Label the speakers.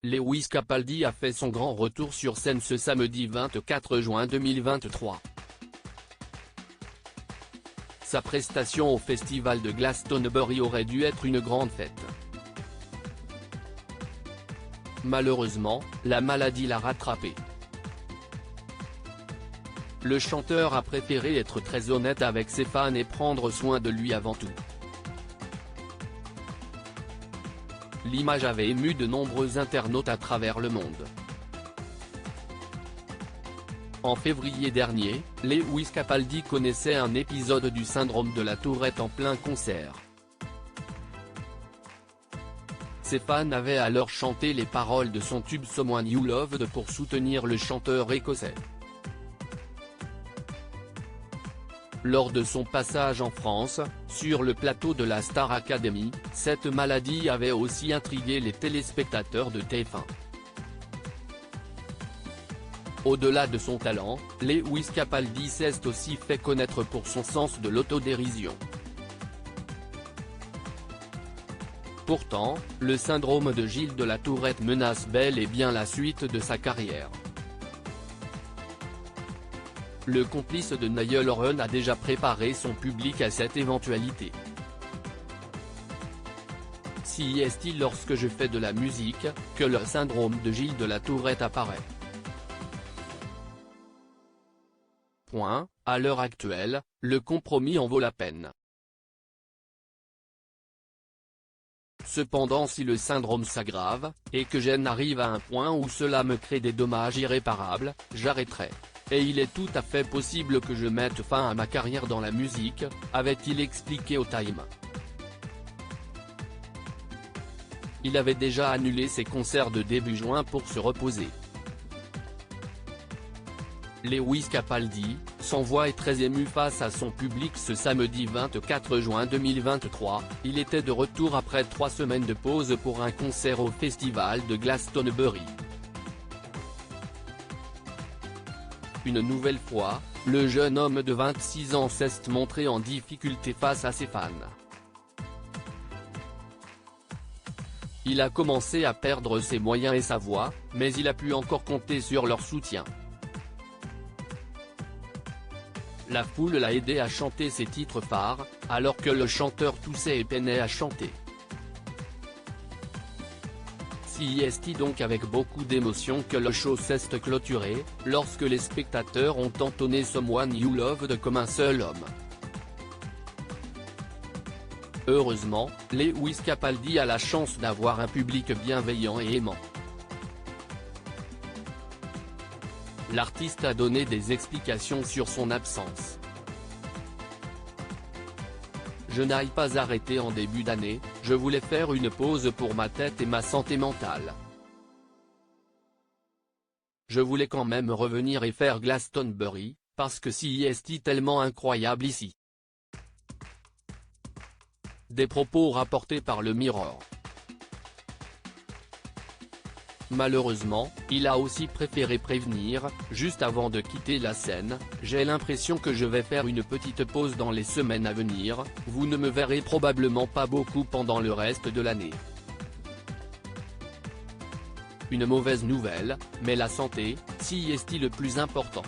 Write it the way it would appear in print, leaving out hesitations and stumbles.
Speaker 1: Lewis Capaldi a fait son grand retour sur scène ce samedi 24 juin 2023. Sa prestation au festival de Glastonbury aurait dû être une grande fête. Malheureusement, la maladie l'a rattrapé. Le chanteur a préféré être très honnête avec ses fans et prendre soin de lui avant tout. L'image avait ému de nombreux internautes à travers le monde. En février dernier, Lewis Capaldi connaissait un épisode du syndrome de la Tourette en plein concert. Ses fans avaient alors chanté les paroles de son tube Someone You Loved pour soutenir le chanteur écossais. Lors de son passage en France, sur le plateau de la Star Academy, cette maladie avait aussi intrigué les téléspectateurs de TF1. Au-delà de son talent, Lewis Capaldi s'est aussi fait connaître pour son sens de l'autodérision. Pourtant, le syndrome de Gilles de la Tourette menace bel et bien la suite de sa carrière. Le complice de Niall Horan a déjà préparé son public à cette éventualité. Si est-il lorsque je fais de la musique, que le syndrome de Gilles de la Tourette apparaît. À l'heure actuelle, le compromis en vaut la peine. Cependant, si le syndrome s'aggrave, et que j'en arrive à un point où cela me crée des dommages irréparables, j'arrêterai. Et il est tout à fait possible que je mette fin à ma carrière dans la musique, avait-il expliqué au Time. Il avait déjà annulé ses concerts de début juin pour se reposer. Lewis Capaldi, sans voix et très ému face à son public ce samedi 24 juin 2023, il était de retour après 3 semaines de pause pour un concert au festival de Glastonbury. Une nouvelle fois, le jeune homme de 26 ans s'est montré en difficulté face à ses fans. Il a commencé à perdre ses moyens et sa voix, mais il a pu encore compter sur leur soutien. La foule l'a aidé à chanter ses titres phares, alors que le chanteur toussait et peinait à chanter. C'est donc avec beaucoup d'émotion que le show s'est clôturé, lorsque les spectateurs ont entonné Someone You Loved comme un seul homme. Heureusement, Lewis Capaldi a la chance d'avoir un public bienveillant et aimant. L'artiste a donné des explications sur son absence. Je n'ai pas arrêté en début d'année, je voulais faire une pause pour ma tête et ma santé mentale. Je voulais quand même revenir et faire Glastonbury, parce que c'est tellement incroyable ici. Des propos rapportés par le Mirror. Malheureusement, il a aussi préféré prévenir, juste avant de quitter la scène, j'ai l'impression que je vais faire une petite pause dans les semaines à venir, vous ne me verrez probablement pas beaucoup pendant le reste de l'année. Une mauvaise nouvelle, mais la santé, c'est le plus important.